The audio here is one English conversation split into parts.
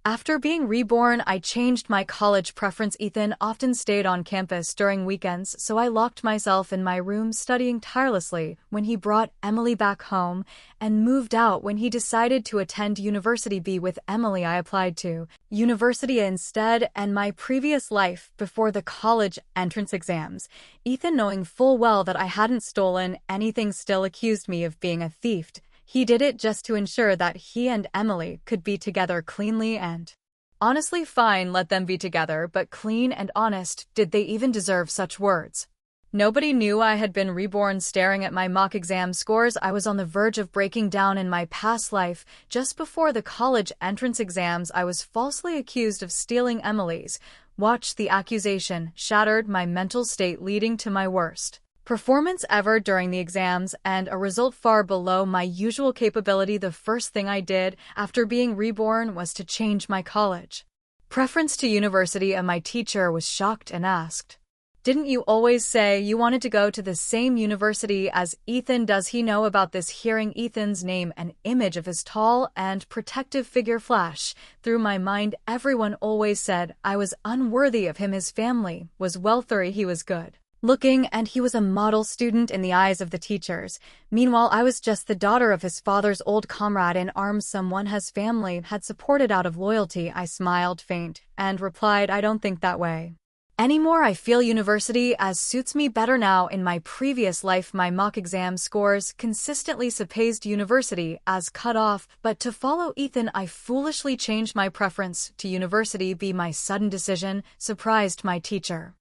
After being reborn, I changed my college preference. Ethan often stayed on campus during weekends, so I locked myself in my room studying tirelessly when he brought Emily back home and moved out when he decided to attend University B with Emily. I applied to University instead, and my previous life before the college entrance exams. Ethan, knowing full well that I hadn't stolen anything, still accused me of being a thief. He did it just to ensure that he and Emily could be together cleanly and honestly. Fine, let them be together, but clean and honest, did they even deserve such words? Nobody knew I had been reborn. Staring at my mock exam scores, I was on the verge of breaking down. In my past life, just before the college entrance exams, I was falsely accused of stealing Emily's watch. The accusation shattered my mental state, leading to my worst performance ever during the exams and a result far below my usual capability. The first thing I did after being reborn was to change my college preference to university, and my teacher was shocked and asked, "Didn't you always say you wanted to go to the same university as Ethan? Does he know about this?" Hearing Ethan's name, an image of his tall and protective figure flash through my mind. Everyone always said I was unworthy of him. His family was wealthy, he was good looking, and he was a model student in the eyes of the teachers. Meanwhile, I was just the daughter of his father's old comrade in arms, someone his family had supported out of loyalty. I smiled faint and replied, "I don't think that way anymore. I feel university as suits me better now. In my previous life, my mock exam scores consistently surpassed university as cut off, but to follow Ethan, I foolishly changed my preference to University B. My sudden decision surprised my teacher,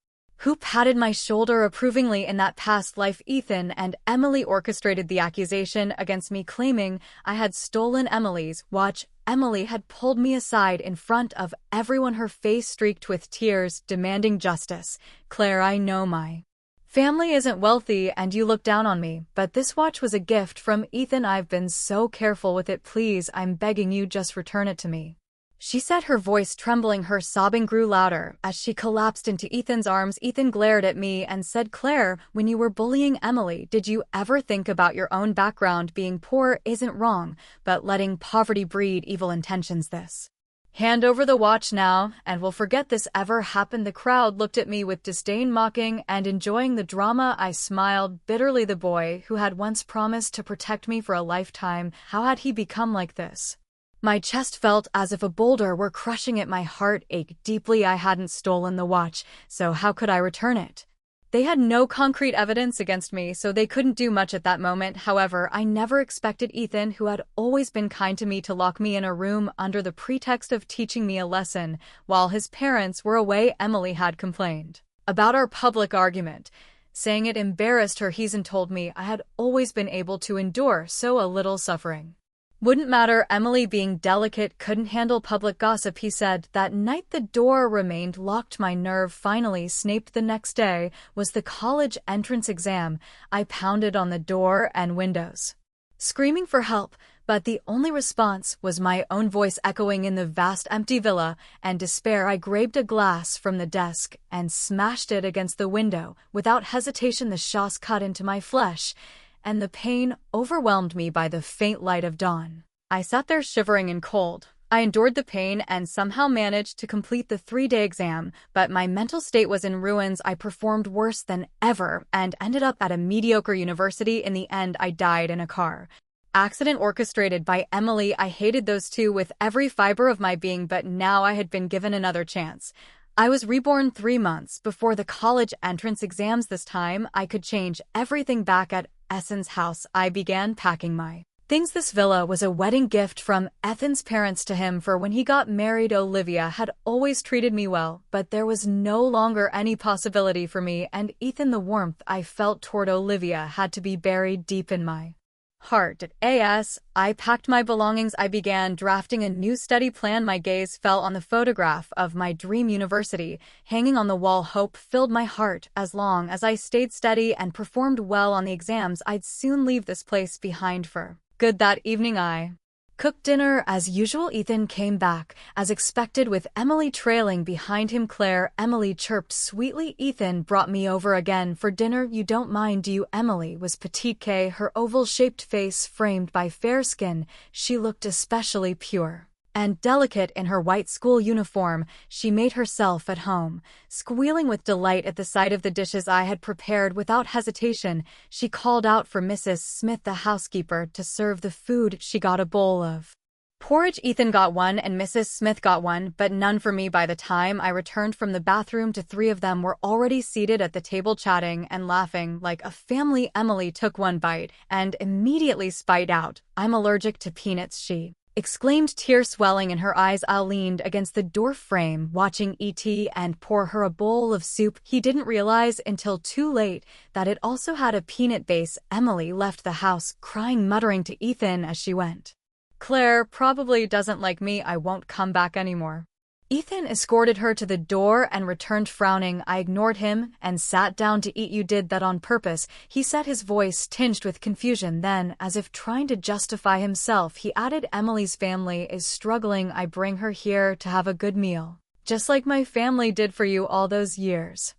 who patted my shoulder approvingly. In that past life, Ethan and Emily orchestrated the accusation against me, claiming I had stolen Emily's watch. Emily had pulled me aside in front of everyone, her face streaked with tears, demanding justice. "Claire, I know my family isn't wealthy and you look down on me, but this watch was a gift from Ethan. I've been so careful with it. Please, I'm begging you, just return it to me," she said, her voice trembling. Her sobbing grew louder as she collapsed into Ethan's arms. Ethan glared at me and said, "Claire, when you were bullying Emily, did you ever think about your own background? Being poor isn't wrong, but letting poverty breed evil intentions. This hand over the watch now, and we'll forget this ever happened." The crowd looked at me with disdain, mocking and enjoying the drama. I smiled bitterly. The boy who had once promised to protect me for a lifetime, how had he become like this? My chest felt as if a boulder were crushing it. My heart ached deeply. I hadn't stolen the watch, so how could I return it? They had no concrete evidence against me, so they couldn't do much at that moment. However, I never expected Ethan, who had always been kind to me, to lock me in a room under the pretext of teaching me a lesson while his parents were away. Emily had complained about our public argument, saying it embarrassed her. Ethan told me I had always been able to endure so a little suffering wouldn't matter. Emily, being delicate, couldn't handle public gossip. He said that night the door remained locked. My nerve finally snapped. The next day was the college entrance exam. I pounded on the door and windows, screaming for help, but the only response was my own voice echoing in the vast empty villa. And despair, I grabbed a glass from the desk and smashed it against the window. Without hesitation, the shots cut into my flesh, and the pain overwhelmed me by the faint light of dawn. I sat there shivering and cold. I endured the pain and somehow managed to complete the 3-day exam, but my mental state was in ruins. I performed worse than ever and ended up at a mediocre university. In the end, I died in a car accident orchestrated by Emily. I hated those two with every fiber of my being, but now I had been given another chance. I was reborn 3 months before the college entrance exams. This time, I could change everything. Back at Ethan's house, I began packing my things. This villa was a wedding gift from Ethan's parents to him for when he got married. Olivia had always treated me well, but there was no longer any possibility for me and Ethan. The warmth I felt toward Olivia had to be buried deep in my heart. I packed my belongings. I began drafting a new study plan. My gaze fell on the photograph of my dream university hanging on the wall. Hope filled my heart. As long as I stayed steady and performed well on the exams, I'd soon leave this place behind for good. That evening, I cooked dinner as usual. Ethan came back, as expected, with Emily trailing behind him. "Claire," Emily chirped sweetly. "Ethan brought me over again for dinner. You don't mind, do you?" Emily was petite, her oval-shaped face framed by fair skin. She looked especially pure and delicate in her white school uniform, she made herself at home. Squealing with delight at the sight of the dishes I had prepared without hesitation, she called out for Mrs. Smith, the housekeeper, to serve the food. She got a bowl of porridge. Ethan got one and Mrs. Smith got one, but none for me. By the time I returned from the bathroom, three of them were already seated at the table chatting and laughing like a family. Emily took one bite and immediately spat out. "I'm allergic to peanuts," she exclaimed, tears swelling in her eyes. I leaned against the door frame, watching E.T. and pour her a bowl of soup. He didn't realize until too late that it also had a peanut base. Emily left the house, crying, muttering to Ethan as she went, "Claire probably doesn't like me. I won't come back anymore." Ethan escorted her to the door and returned frowning. I ignored him and sat down to eat. "You did that on purpose," he said, his voice tinged with confusion. Then, as if trying to justify himself, he added, "Emily's family is struggling. I bring her here to have a good meal, just like my family did for you all those years."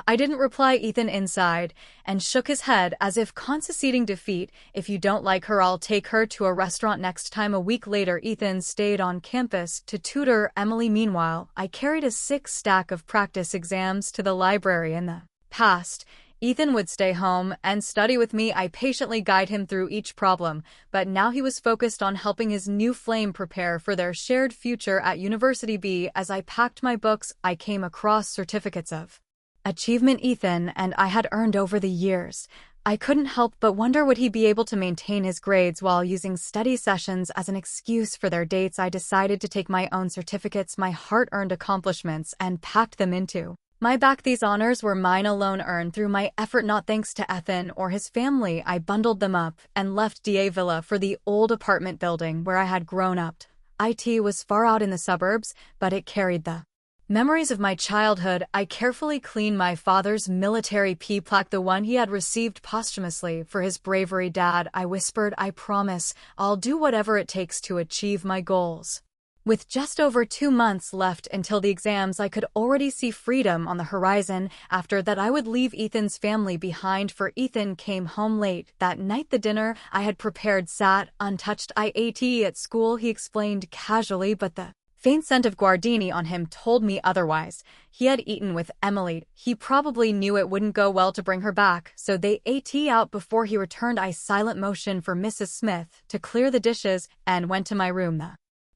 I didn't reply. Ethan sighed and shook his head as if conceding defeat. "If you don't like her, I'll take her to a restaurant next time." A week later, Ethan stayed on campus to tutor Emily. Meanwhile, I carried a 6-stack of practice exams to the library. In the past, Ethan would stay home and study with me. I patiently guide him through each problem, but now he was focused on helping his new flame prepare for their shared future at University B. As I packed my books, I came across certificates of achievement Ethan and I had earned over the years. I couldn't help but wonder, would he be able to maintain his grades while using study sessions as an excuse for their dates? I decided to take my own certificates, my hard-earned accomplishments, and packed them into my bag. These honors were mine alone, earned through my effort, not thanks to Ethan or his family. I bundled them up and left DA Villa for the old apartment building where I had grown up. It was far out in the suburbs, but it carried the memories of my childhood. I carefully cleaned my father's military P plaque, the one he had received posthumously for his bravery. "Dad," I whispered, "I promise I'll do whatever it takes to achieve my goals." With just over 2 months left until the exams, I could already see freedom on the horizon. After that, I would leave Ethan's family behind, for Ethan came home late that night. The dinner I had prepared sat untouched. "I ate at school," he explained casually, but the faint scent of Guardini on him told me otherwise. He had eaten with Emily. He probably knew it wouldn't go well to bring her back, so they ate out before he returned. I silent motioned for Mrs. Smith to clear the dishes and went to my room. The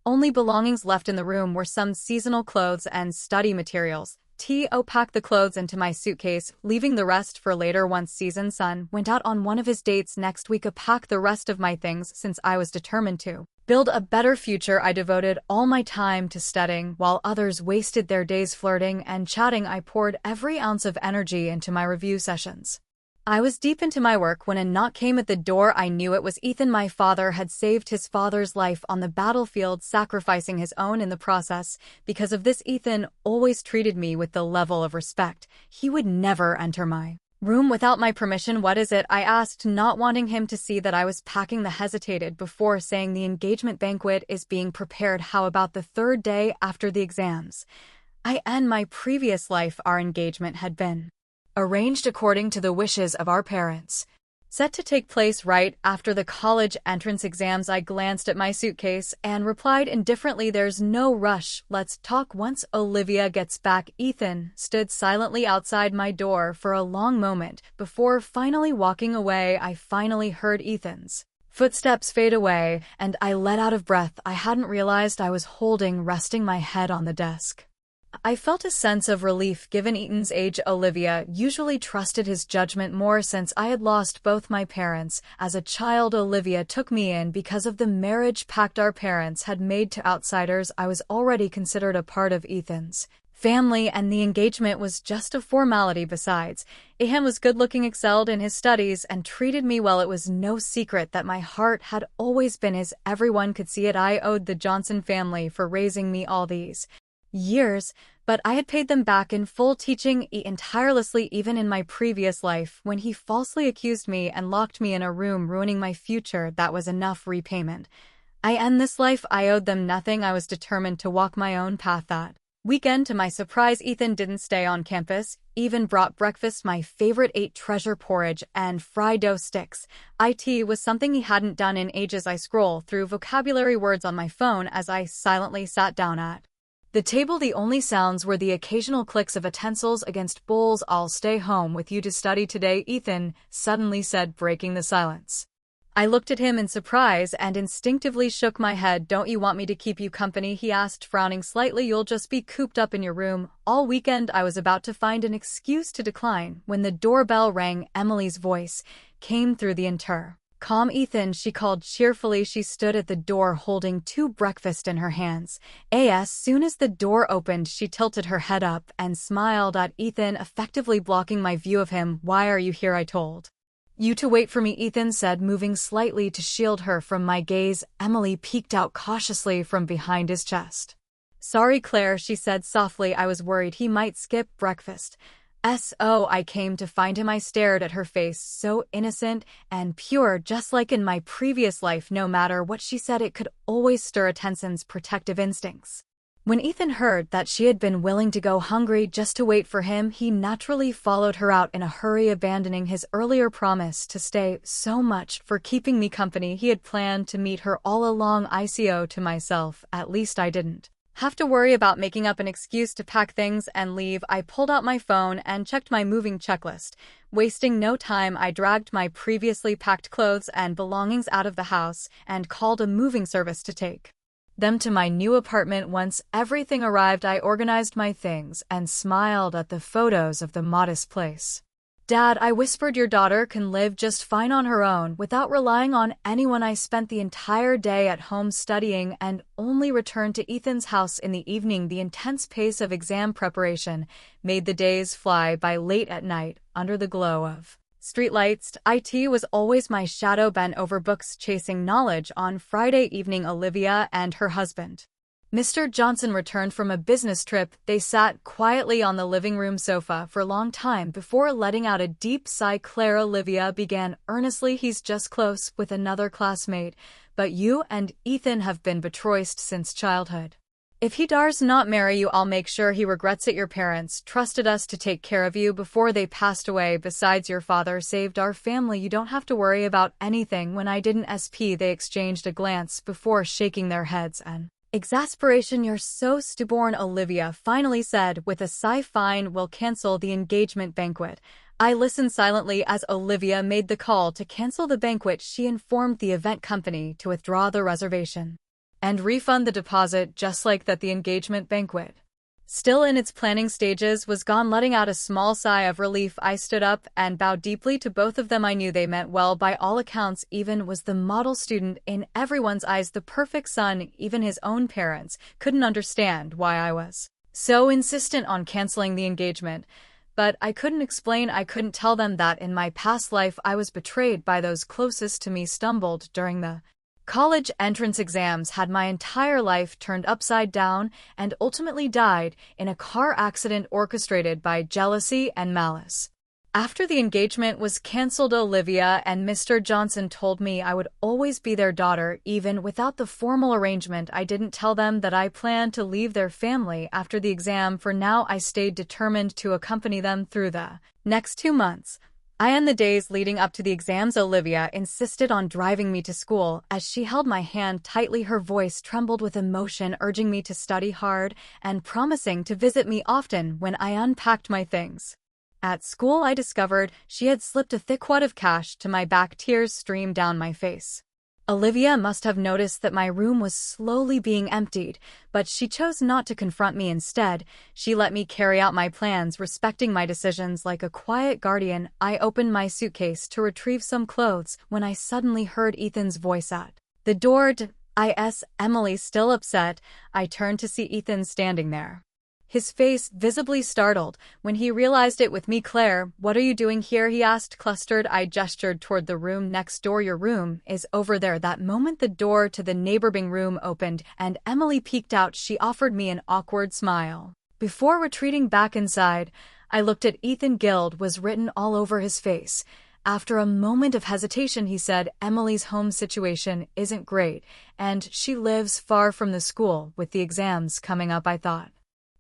only belongings left in the room were some seasonal clothes and study materials. T.O. packed the clothes into my suitcase, leaving the rest for later. Once Season's son went out on one of his dates next week, I packed the rest of my things since I was determined to build a better future. I devoted all my time to studying, while others wasted their days flirting and chatting. I poured every ounce of energy into my review sessions. I was deep into my work when a knock came at the door. I knew it was Ethan. My father had saved his father's life on the battlefield, sacrificing his own in the process. Because of this, Ethan always treated me with the level of respect. He would never enter my room without my permission. "What is it?" I asked, not wanting him to see that I was packing. The hesitated before saying, "The engagement banquet is being prepared." "How about the 3rd day after the exams?" In my previous life, our engagement had been arranged according to the wishes of our parents, set to take place right after the college entrance exams. I glanced at my suitcase and replied indifferently, "There's no rush. Let's talk once Olivia gets back." Ethan stood silently outside my door for a long moment before finally walking away. I finally heard Ethan's footsteps fade away, and I let out of breath. I hadn't realized I was resting my head on the desk. I felt a sense of relief given Ethan's age. Olivia usually trusted his judgment more since I had lost both my parents. As a child, Olivia took me in because of the marriage pact our parents had made to outsiders. I was already considered a part of Ethan's family, and the engagement was just a formality. Besides, Ethan was good-looking, excelled in his studies, and treated me well. It was no secret that my heart had always been his. Everyone could see it. I owed the Johnson family for raising me all these years, but I had paid them back in full, teaching Ethan tirelessly even in my previous life. When he falsely accused me and locked me in a room, ruining my future, that was enough repayment. In this life, I owed them nothing. I was determined to walk my own path. That Weekend, to my surprise, Ethan didn't stay on campus, even brought breakfast, my favorite, ate treasure porridge and fried dough sticks. It was something he hadn't done in ages. I scroll through vocabulary words on my phone as I silently sat down at the table. The only sounds were the occasional clicks of utensils against bowls. "I'll stay home with you to study today," Ethan suddenly said, breaking the silence. I looked at him in surprise and instinctively shook my head. "Don't you want me to keep you company?" he asked, frowning slightly. "You'll just be cooped up in your room all weekend." I was about to find an excuse to decline when the doorbell rang. Emily's voice came through the intercom. "Ethan," she called cheerfully. She stood at the door holding 2 breakfast in her hands. As soon as the door opened, she tilted her head up and smiled at Ethan, effectively blocking my view of him. "Why are you here?" "I told you to wait for me," Ethan said, moving slightly to shield her from my gaze. Emily peeked out cautiously from behind his chest. "Sorry, Claire," she said softly. "I was worried he might skip breakfast." "So I came to find him." I stared at her face, so innocent and pure, just like in my previous life. No matter what she said, it could always stir Tenson's protective instincts. When Ethan heard that she had been willing to go hungry just to wait for him, he naturally followed her out in a hurry, abandoning his earlier promise to stay. "So much for keeping me company." He had planned to meet her all along. I owe to myself, at least I didn't have to worry about making up an excuse to pack things and leave. I pulled out my phone and checked my moving checklist. Wasting no time, I dragged my previously packed clothes and belongings out of the house and called a moving service to take them to my new apartment. Once everything arrived, I organized my things and smiled at the photos of the modest place. "Dad," I whispered, "your daughter can live just fine on her own without relying on anyone." I spent the entire day at home studying and only returned to Ethan's house in the evening. The intense pace of exam preparation made the days fly by. Late at night, under the glow of streetlights, it was always my shadow, bent over books chasing knowledge. On Friday evening, Olivia and her husband, Mr. Johnson, returned from a business trip. They sat quietly on the living room sofa for a long time before letting out a deep sigh. "Claire," Olivia began earnestly, "he's just close with another classmate, but you and Ethan have been betrothed since childhood. If he dares not marry you, I'll make sure he regrets it. Your parents trusted us to take care of you before they passed away. Besides, your father saved our family. You don't have to worry about anything." When I didn't speak, they exchanged a glance before shaking their heads in exasperation. "You're so stubborn," Olivia finally said with a sigh. "Fine, we'll cancel the engagement banquet." I listened silently as Olivia made the call to cancel the banquet. She informed the event company to withdraw the reservation and refund the deposit. Just like that, the engagement banquet, still in its planning stages, was gone. Letting out a small sigh of relief, I stood up and bowed deeply to both of them. I knew they meant well. By all accounts, Ethan was the model student in everyone's eyes, the perfect son. Even his own parents couldn't understand why I was so insistent on canceling the engagement. But I couldn't explain. I couldn't tell them that in my past life I was betrayed by those closest to me, stumbled during the college entrance exams, had my entire life turned upside down, and ultimately died in a car accident orchestrated by jealousy and malice. After the engagement was cancelled, Olivia and Mr. Johnson told me I would always be their daughter, even without the formal arrangement. I didn't tell them that I planned to leave their family after the exam. For now, I stayed determined to accompany them through the next 2 months. In the days leading up to the exams, Olivia insisted on driving me to school. As she held my hand tightly, her voice trembled with emotion, urging me to study hard and promising to visit me often. When I unpacked my things at school, I discovered she had slipped a thick wad of cash to my back. Tears streamed down my face. Olivia must have noticed that my room was slowly being emptied, but she chose not to confront me. Instead, she let me carry out my plans, respecting my decisions like a quiet guardian. I opened my suitcase to retrieve some clothes when I suddenly heard Ethan's voice at the door. Emily, still upset. I turned to see Ethan standing there, his face visibly startled when he realized it with me. "Claire, what are you doing here?" he asked, flustered. I gestured toward the room next door. "Your room is over there." That moment, the door to the neighboring room opened, and Emily peeked out. She offered me an awkward smile before retreating back inside. I looked at Ethan. Guilt was written all over his face. After a moment of hesitation, he said, "Emily's home situation isn't great, and she lives far from the school. With the exams coming up, I thought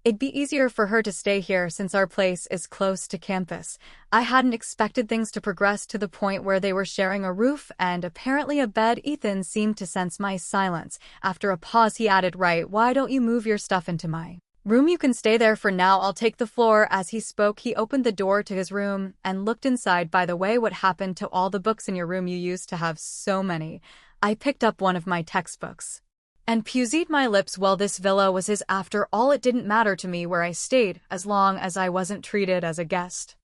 It'd be easier for her to stay here since our place is close to campus. I hadn't expected things to progress to the point where they were sharing a roof and apparently a bed. Ethan seemed to sense my silence. After a pause, he added, "Right, why don't you move your stuff into my room? You can stay there for now. I'll take the floor." As he spoke, he opened the door to his room and looked inside. "By the way, what happened to all the books in your room? You used to have so many." I picked up one of my textbooks and pused my lips. "Well, this villa was his after all. It didn't matter to me where I stayed, as long as I wasn't treated as a guest.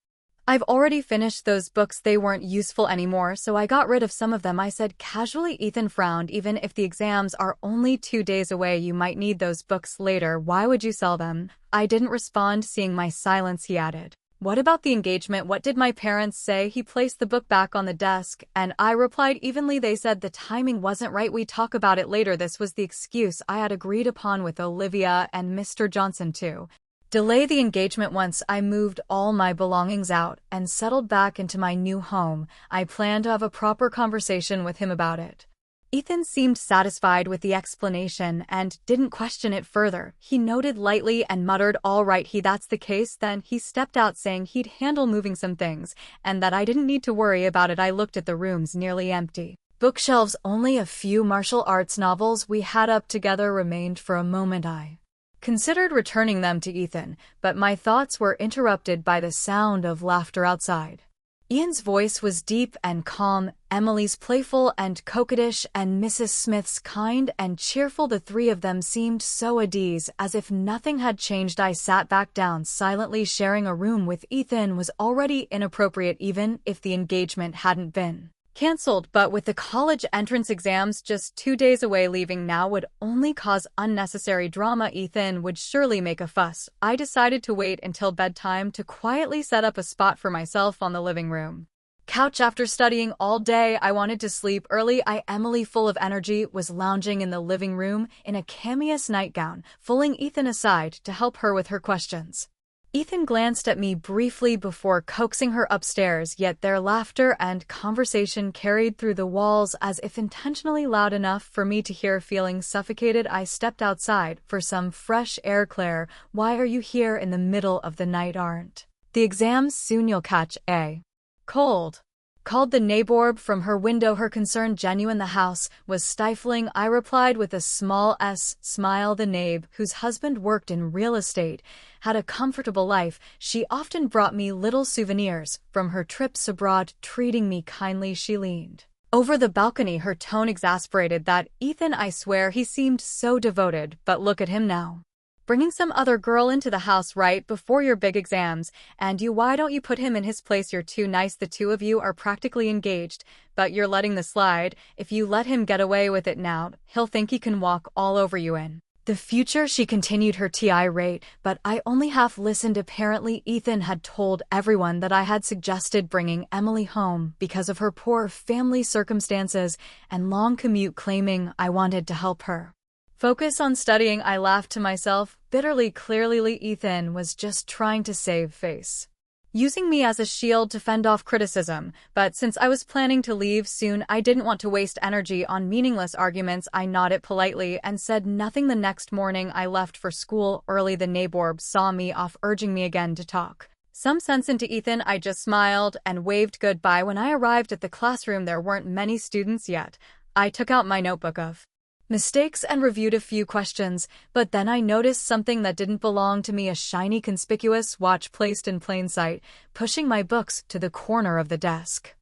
I've already finished those books. They weren't useful anymore, so I got rid of some of them," I said casually. Ethan frowned. "Even if the exams are only 2 days away, you might need those books later. Why would you sell them?" I didn't respond. Seeing my silence, he added, "What about the engagement? What did my parents say?" He placed the book back on the desk, and I replied evenly, "They said the timing wasn't right. We talk about it later." This was the excuse I had agreed upon with Olivia and Mr. Johnson to delay the engagement. Once I moved all my belongings out and settled back into my new home, I planned to have a proper conversation with him about it. Ethan seemed satisfied with the explanation and didn't question it further. He nodded lightly and muttered, "All right, that's the case then." He stepped out saying he'd handle moving some things and that I didn't need to worry about it. I looked at the room's nearly empty bookshelves. Only a few martial arts novels we had up together remained. For a moment I considered returning them to Ethan, but my thoughts were interrupted by the sound of laughter outside. Ian's voice was deep and calm, Emily's playful and coquettish, and Mrs. Smith's kind and cheerful. The three of them seemed so at ease, as if nothing had changed. I sat back down silently. Sharing a room with Ethan was already inappropriate, even if the engagement hadn't been cancelled, but with the college entrance exams just 2 days away, leaving now would only cause unnecessary drama. Ethan would surely make a fuss. I decided to wait until bedtime to quietly set up a spot for myself on the living room couch. After studying all day, I wanted to sleep early. Emily, full of energy, was lounging in the living room in a cameos nightgown, pulling Ethan aside to help her with her questions. Ethan glanced at me briefly before coaxing her upstairs, yet their laughter and conversation carried through the walls as if intentionally loud enough for me to hear. Feeling suffocated, I stepped outside for some fresh air. "Claire, why are you here in the middle of the night? Aren't the exams soon? You'll catch a cold," called the neighbor from her window, her concern genuine. "The house was stifling," I replied with a small smile. The neighbor, whose husband worked in real estate, had a comfortable life. She often brought me little souvenirs from her trips abroad, treating me kindly. She leaned over the balcony, her tone exasperated. "That Ethan, I swear he seemed so devoted, but look at him now. Bringing some other girl into the house right before your big exams. And why don't you put him in his place? You're too nice. The two of you are practically engaged, but you're letting this slide. If you let him get away with it now, he'll think he can walk all over you in the future." She continued her tirade, but I only half listened. Apparently, Ethan had told everyone that I had suggested bringing Emily home because of her poor family circumstances and long commute, claiming I wanted to help her focus on studying. I laughed to myself bitterly. Clearly, Ethan was just trying to save face, using me as a shield to fend off criticism. But since I was planning to leave soon, I didn't want to waste energy on meaningless arguments. I nodded politely and said nothing. The next morning, I left for school early. The neighbor saw me off, urging me again to talk some sense into Ethan. I just smiled and waved goodbye. When I arrived at the classroom, there weren't many students yet. I took out my notebook of mistakes and reviewed a few questions, but then I noticed something that didn't belong to me: a shiny, conspicuous watch placed in plain sight. Pushing my books to the corner of the desk,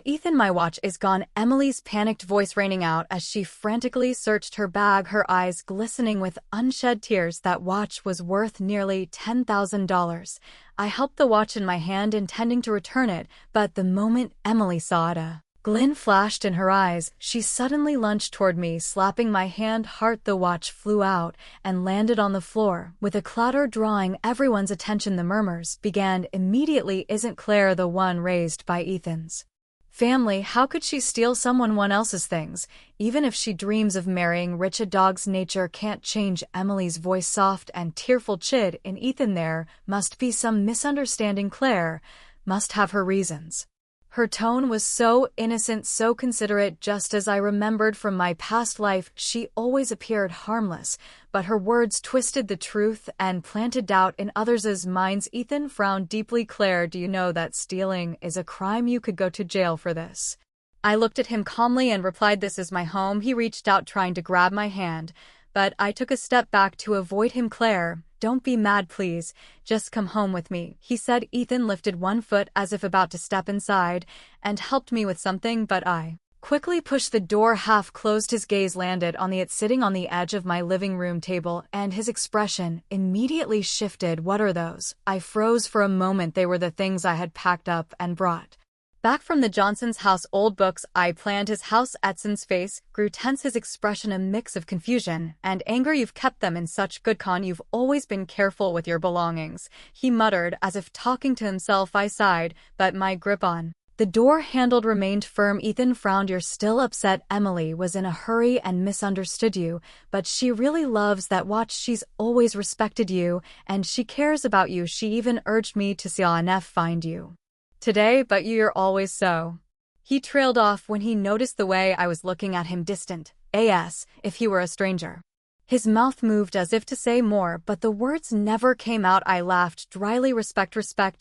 Ethan, my watch is gone." Emily's panicked voice raining out as she frantically searched her bag, her eyes glistening with unshed tears. "That watch was worth nearly $10,000. I held the watch in my hand, intending to return it, but the moment Emily saw it, a glint flashed in her eyes. She suddenly lunged toward me, slapping my hand hard. The watch flew out and landed on the floor with a clatter, drawing everyone's attention. The murmurs began immediately. "Isn't Claire the one raised by Ethan's family? How could she steal someone else's things, even if she dreams of marrying rich? A dog's nature can't change." Emily's voice soft and tearful. "Chid in Ethan, there must be some misunderstanding. Claire must have her reasons Her tone was so innocent, so considerate, just as I remembered from my past life. She always appeared harmless, but her words twisted the truth and planted doubt in others' minds. Ethan frowned deeply. Claire, do you know that stealing is a crime? You could go to jail for this. I looked at him calmly and replied, this is my home. He reached out, trying to grab my hand, but I took a step back to avoid him. Claire, don't be mad, please. Just come home with me, he said. Ethan lifted one foot as if about to step inside and helped me with something, but I quickly pushed the door half closed. His gaze landed on it sitting on the edge of my living room table, and his expression immediately shifted. What are those? I froze for a moment. They were the things I had packed up and brought back from the Johnsons' house. Old books I planned. His house. Edson's face grew tense, his expression a mix of confusion and anger. You've kept them in such good con. You've always been careful with your belongings, he muttered as if talking to himself. I sighed, but my grip on the door handle remained firm. Ethan frowned. You're still upset? Emily was in a hurry and misunderstood you, but she really loves that watch. She's always respected you, and she cares about you. She even urged me to see NF find you today, but you're always so. He trailed off when he noticed the way I was looking at him, distant as if he were a stranger. His mouth moved as if to say more, but the words never came out. I laughed dryly. Respect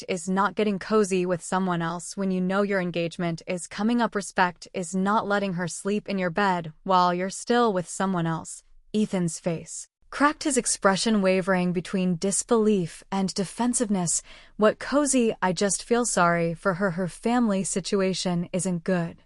is not getting cozy with someone else when you know your engagement is coming up. Respect is not letting her sleep in your bed while you're still with someone else. Ethan's face cracked, his expression wavering between disbelief and defensiveness. What cozy? I just feel sorry for her. Her family situation isn't good,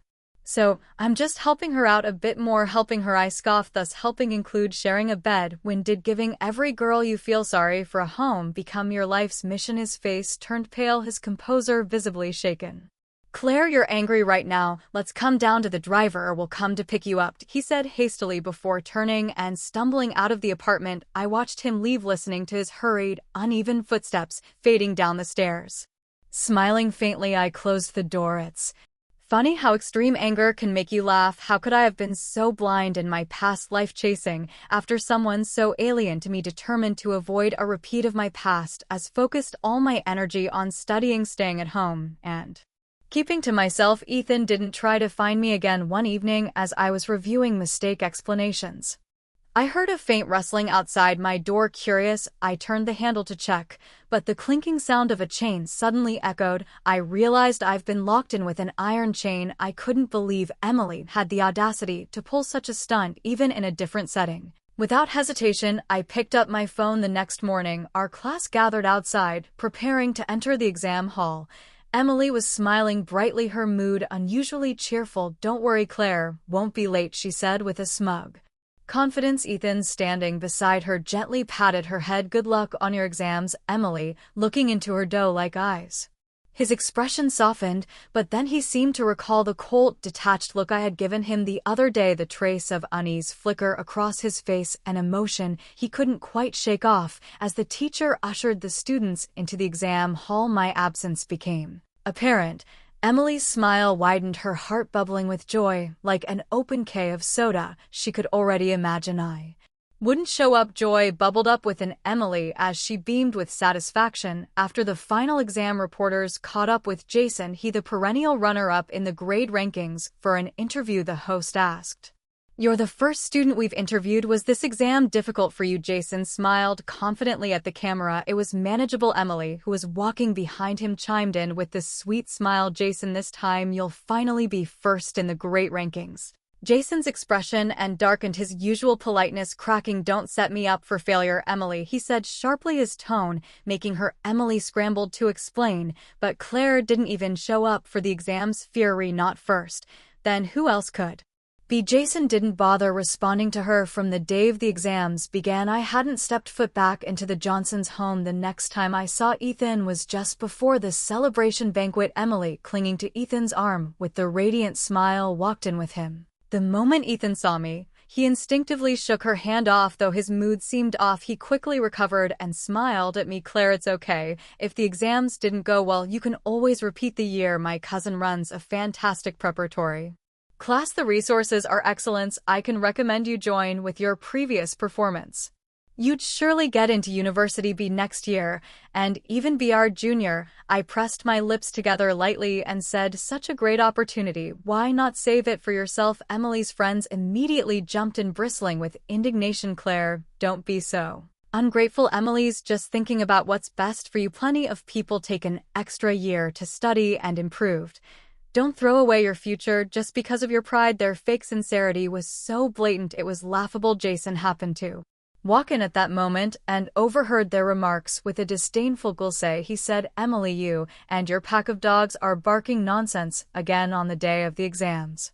so I'm just helping her out a bit more. Helping her? I scoffed. Thus helping include sharing a bed? When did giving every girl you feel sorry for a home become your life's mission? His face turned pale, his composure visibly shaken. Claire, you're angry right now. Let's come down to the driver or we'll come to pick you up, he said hastily before turning and stumbling out of the apartment. I watched him leave, listening to his hurried, uneven footsteps fading down the stairs. Smiling faintly, I closed the door. It's funny how extreme anger can make you laugh. How could I have been so blind in my past life, chasing after someone so alien to me, determined to avoid a repeat of my past, as focused all my energy on studying, staying at home, and keeping to myself. Ethan didn't try to find me again. One evening, as I was reviewing mistake explanations, I heard a faint rustling outside my door. Curious, I turned the handle to check, but the clinking sound of a chain suddenly echoed. I realized I've been locked in with an iron chain. I couldn't believe Emily had the audacity to pull such a stunt, even in a different setting. Without hesitation, I picked up my phone. The next morning, our class gathered outside, preparing to enter the exam hall. Emily was smiling brightly, her mood unusually cheerful. Don't worry, Claire won't be late, she said with a smug confidence. Ethan, standing beside her, gently patted her head. Good luck on your exams, Emily, looking into her doe-like eyes. His expression softened, but then he seemed to recall the cold, detached look I had given him the other day, the trace of unease flicker across his face, an emotion he couldn't quite shake off. As the teacher ushered the students into the exam hall, my absence became apparent. Emily's smile widened, her heart bubbling with joy, like an open can of soda. She could already imagine I wouldn't show up. Joy bubbled up within Emily as she beamed with satisfaction. After the final exam, reporters caught up with Jason, he the perennial runner-up in the grade rankings, for an interview. The host asked, "You're the first student we've interviewed. Was this exam difficult for you?" Jason smiled confidently at the camera. It was manageable. Emily, who was walking behind him, chimed in with this sweet smile. Jason, this time you'll finally be first in the great rankings. Jason's expression and darkened, his usual politeness cracking. Don't set me up for failure, Emily, he said sharply, his tone making her. Emily scrambled to explain, but Claire didn't even show up for the exams. Fury, not first. Then who else could be? Jason didn't bother responding to her. From the day the exams began, I hadn't stepped foot back into the Johnsons' home. The next time I saw Ethan was just before the celebration banquet. Emily, clinging to Ethan's arm with the radiant smile, walked in with him. The moment Ethan saw me, he instinctively shook her hand off. Though his mood seemed off, he quickly recovered and smiled at me. Claire, it's okay. If the exams didn't go well, you can always repeat the year. My cousin runs a fantastic preparatory class. The resources are excellent. I can recommend you join with your previous performance. You'd surely get into University B next year, and even BR Junior. I pressed my lips together lightly and said, such a great opportunity, why not save it for yourself? Emily's friends immediately jumped in, bristling with indignation. Claire, don't be so ungrateful. Emily's just thinking about what's best for you. Plenty of people take an extra year to study and improved. Don't throw away your future just because of your pride. Their fake sincerity was so blatant it was laughable. Jason happened to walk in at that moment and overheard their remarks. With a disdainful gulse, he said, Emily, you and your pack of dogs are barking nonsense again on the day of the exams.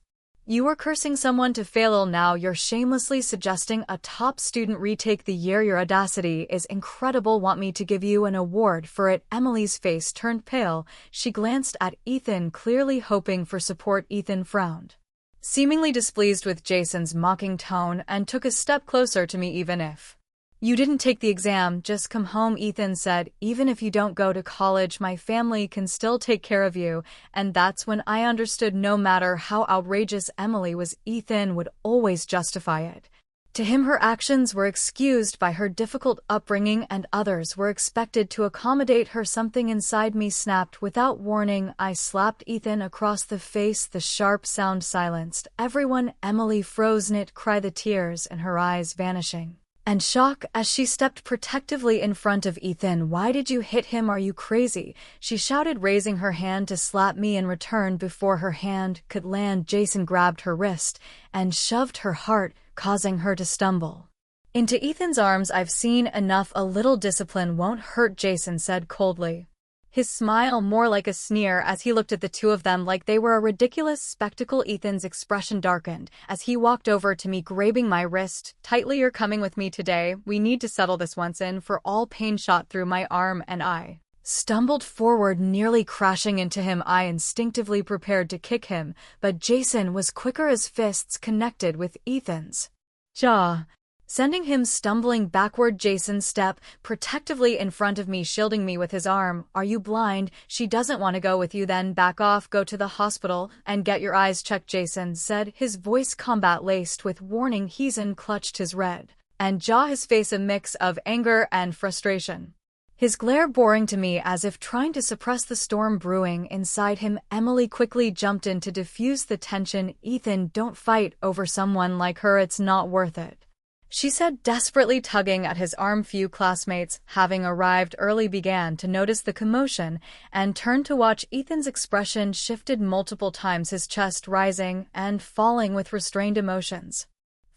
You were cursing someone to fail. Now you're shamelessly suggesting a top student retake the year. Your audacity is incredible. Want me to give you an award for it? Emily's face turned pale. She glanced at Ethan, clearly hoping for support. Ethan frowned, seemingly displeased with Jason's mocking tone, and took a step closer to me. Even if you didn't take the exam, just come home, Ethan said. Even if you don't go to college, my family can still take care of you. And that's when I understood, no matter how outrageous Emily was, Ethan would always justify it. To him, her actions were excused by her difficult upbringing, and others were expected to accommodate her. Something inside me snapped. Without warning, I slapped Ethan across the face. The sharp sound silenced everyone. Emily froze, knit cry, the tears in her eyes vanishing and shock as she stepped protectively in front of Ethan. Why did you hit him? Are you crazy? She shouted, raising her hand to slap me in return. Before her hand could land, Jason grabbed her wrist and shoved her heart, causing her to stumble into Ethan's arms. I've seen enough. A little discipline won't hurt, Jason said coldly, his smile more like a sneer as he looked at the two of them like they were a ridiculous spectacle. Ethan's expression darkened as he walked over to me, grabbing my wrist tightly. You're coming with me today. We need to settle this once and for all. Pain shot through my arm and I stumbled forward, nearly crashing into him. I instinctively prepared to kick him, but Jason was quicker. His fists connected with Ethan's jaw, sending him stumbling backward. Jason stepped protectively in front of me, shielding me with his arm. Are you blind? She doesn't want to go with you. Then back off, go to the hospital, and get your eyes checked, Jason said, his voice combat-laced with warning. Ethan clutched his red and jaw, his face a mix of anger and frustration, his glare boring to me as if trying to suppress the storm brewing inside him. Emily quickly jumped in to diffuse the tension. Ethan, don't fight over someone like her. It's not worth it, she said, desperately tugging at his arm. Few classmates, having arrived early, began to notice the commotion and turned to watch. Ethan's expression shifted multiple times, his chest rising and falling with restrained emotions.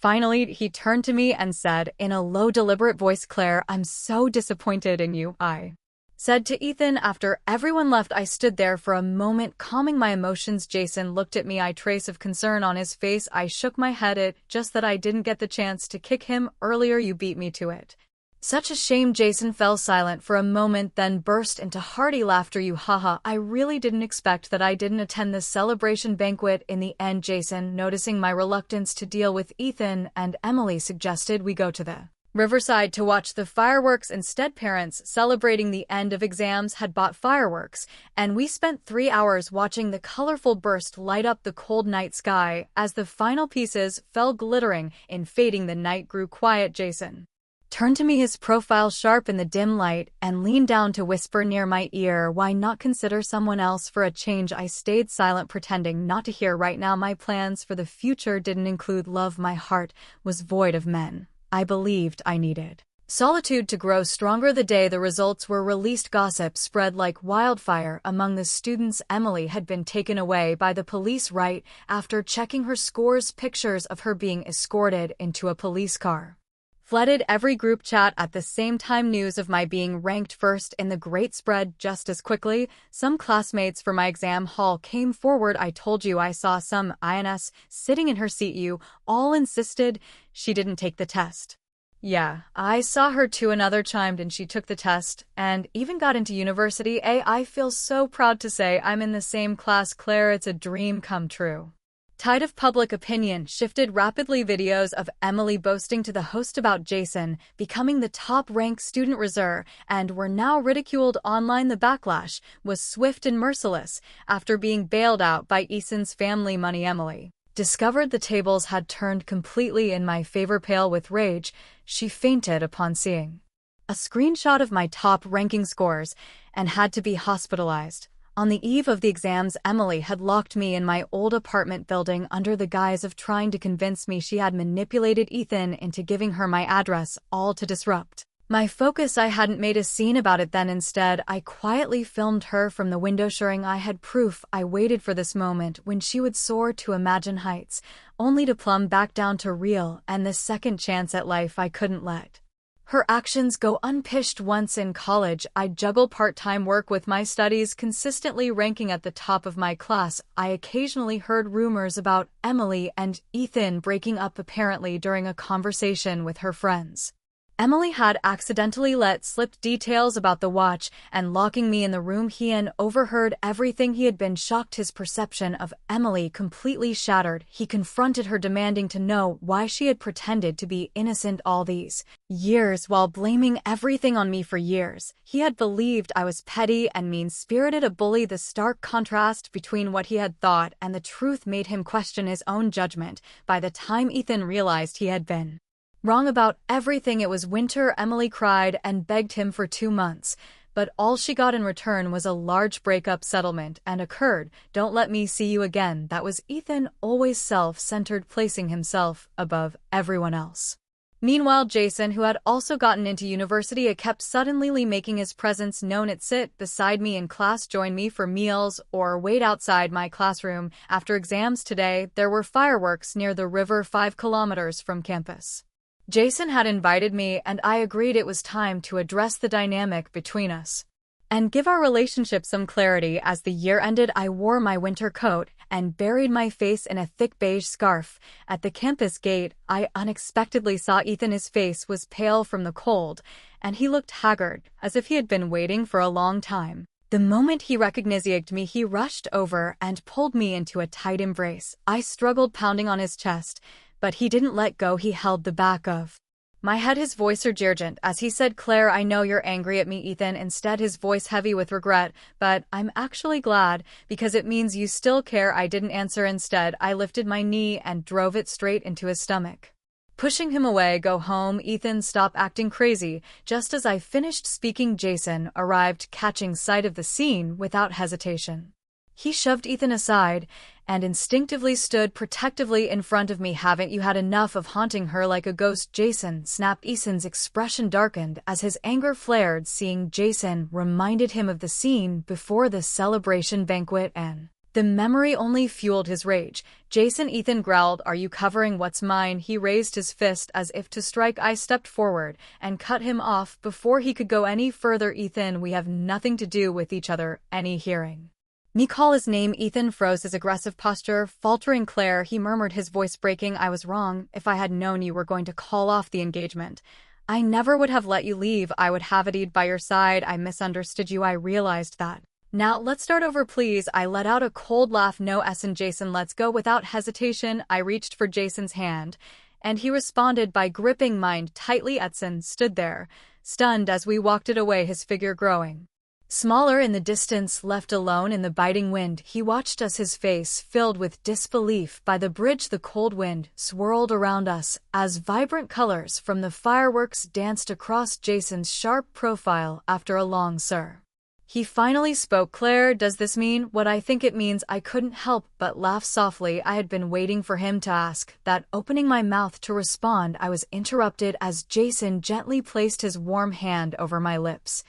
Finally, he turned to me and said in a low, deliberate voice, Claire, I'm so disappointed in you, I said to Ethan after everyone left. I stood there for a moment, calming my emotions. Jason looked at me, a trace of concern on his face. I shook my head. It just that I didn't get the chance to kick him earlier. You beat me to it. Such a shame. Jason fell silent for a moment, then burst into hearty laughter. You haha, I really didn't expect that I didn't attend this celebration banquet in the end. Jason, noticing my reluctance to deal with Ethan and Emily, suggested we go to the Riverside to watch the fireworks instead. Parents celebrating the end of exams had bought fireworks, and we spent 3 hours watching the colorful burst light up the cold night sky as the final pieces fell glittering in fading. The night grew quiet. Jason turned to me, his profile sharp in the dim light, and leaned down to whisper near my ear, why not consider someone else for a change? I stayed silent, pretending not to hear. Right now my plans for the future didn't include love. My heart was void of men. I believed I needed solitude to grow stronger. The day the results were released, gossip spread like wildfire among the students. Emily had been taken away by the police right after checking her scores. Pictures of her being escorted into a police car flooded every group chat at the same time. News of my being ranked first in the grade spread just as quickly. Some classmates from my exam hall came forward. I told you I saw some INS sitting in her seat. You all insisted she didn't take the test. Yeah, I saw her too. Another chimed in. She took the test and even got into university. I feel so proud to say I'm in the same class. Claire, it's a dream come true. Tide of public opinion shifted rapidly. Videos of Emily boasting to the host about Jason becoming the top-ranked student reserve and were now ridiculed online. The backlash was swift and merciless. After being bailed out by Ethan's family money, Emily discovered the tables had turned completely in my favor. Pale with rage, she fainted upon seeing a screenshot of my top-ranking scores and had to be hospitalized. On the eve of the exams, Emily had locked me in my old apartment building under the guise of trying to convince me she had manipulated Ethan into giving her my address, all to disrupt my focus. I hadn't made a scene about it then. Instead, I quietly filmed her from the window, ensuring I had proof. I waited for this moment when she would soar to imagined heights, only to plumb back down to real and the second chance at life. I couldn't let her actions go unpunished. Once in college, I juggled part-time work with my studies, consistently ranking at the top of my class. I occasionally heard rumors about Emily and Ethan breaking up, apparently during a conversation with her friends. Emily had accidentally let slip details about the watch and locking me in the room. He overheard everything. He had been shocked. His perception of Emily completely shattered. He confronted her, demanding to know why she had pretended to be innocent all these years while blaming everything on me. For years, he had believed I was petty and mean-spirited, a bully. The stark contrast between what he had thought and the truth made him question his own judgment. By the time Ethan realized he had been wrong about everything, it was winter. Emily cried and begged him for 2 months, but all she got in return was a large breakup settlement and a curt, "Don't let me see you again." That was Ethan, always self-centered, placing himself above everyone else. Meanwhile, Jason, who had also gotten into university, kept suddenly making his presence known. He'd sit beside me in class, join me for meals, or wait outside my classroom. After exams today, there were fireworks near the river 5 kilometers from campus. Jason had invited me, and I agreed. It was time to address the dynamic between us and give our relationship some clarity. As the year ended, I wore my winter coat and buried my face in a thick beige scarf. At the campus gate, I unexpectedly saw Ethan. His face was pale from the cold, and he looked haggard, as if he had been waiting for a long time. The moment he recognized me, he rushed over and pulled me into a tight embrace. I struggled, pounding on his chest, but he didn't let go. He held the back of my head, his voice urgent as he said, "Claire, I know you're angry at me." Ethan, instead, his voice heavy with regret, "But I'm actually glad, because it means you still care." I didn't answer. Instead, I lifted my knee and drove it straight into his stomach, pushing him away. "Go home, Ethan. Stop acting crazy." Just as I finished speaking, Jason arrived, catching sight of the scene without hesitation. He shoved Ethan aside and instinctively stood protectively in front of me. "Haven't you had enough of haunting her like a ghost?" Jason snapped. Ethan's expression darkened as his anger flared. Seeing Jason reminded him of the scene before the celebration banquet, and the memory only fueled his rage. "Jason," Ethan growled, "are you covering what's mine?" He raised his fist as if to strike. I stepped forward and cut him off before he could go any further. "Ethan, we have nothing to do with each other." Any hearing me call his name, Ethan froze, his aggressive posture faltering. "Claire," he murmured, his voice breaking, "I was wrong. If I had known you were going to call off the engagement, I never would have let you leave. I would have it by your side. I misunderstood you. I realized that. Now, let's start over, please." I let out a cold laugh. "No, Essen, Jason, let's go." Without hesitation, I reached for Jason's hand, and he responded by gripping mine tightly. Essen stood there, stunned as we walked it away, his figure growing smaller in the distance. Left alone in the biting wind, he watched us, his face filled with disbelief. By the bridge, the cold wind swirled around us as vibrant colors from the fireworks danced across Jason's sharp profile. After a long sir, he finally spoke. "Claire, does this mean what I think it means?" I couldn't help but laugh softly. I had been waiting for him to ask that. Opening my mouth to respond, I was interrupted as Jason gently placed his warm hand over my lips.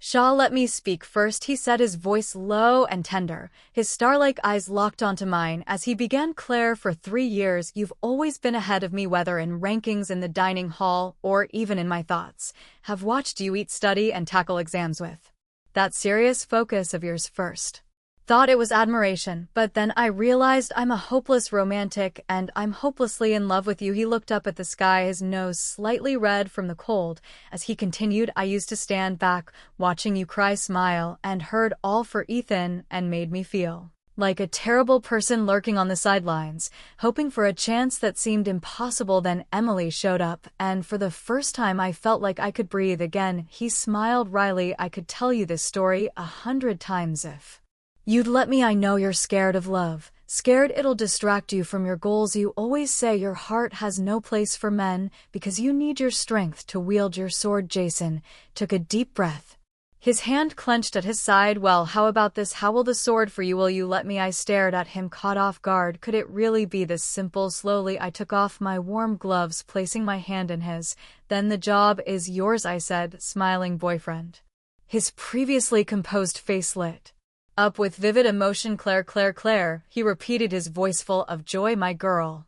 "Shaw, let me speak first," he said, his voice low and tender. His star-like eyes locked onto mine as he began. "Claire, for 3 years, you've always been ahead of me, whether in rankings in the dining hall or even in my thoughts. Have watched you eat, study, and tackle exams with that serious focus of yours. First thought it was admiration, but then I realized I'm a hopeless romantic, and I'm hopelessly in love with you." He looked up at the sky, his nose slightly red from the cold. As he continued, "I used to stand back, watching you cry, smile, and heard all for Ethan, and made me feel like a terrible person lurking on the sidelines, hoping for a chance that seemed impossible." Then Emily showed up, and for the first time I felt like I could breathe again. He smiled wryly. "I could tell you this story 100 times if you'd let me. I know you're scared of love, Scared it'll distract you from your goals. You always say your heart has no place for men because you need your strength to wield your sword. Jason took a deep breath. His hand clenched at his side. Well, how about this? How will the sword for you? Will you let me? I stared at him, caught off guard. Could it really be this simple? Slowly, I took off my warm gloves, placing my hand in his. Then the job is yours, I said, smiling. Boyfriend. His previously composed face lit up with vivid emotion. Claire, Claire, Claire, he repeated, his voice full of joy. My girl.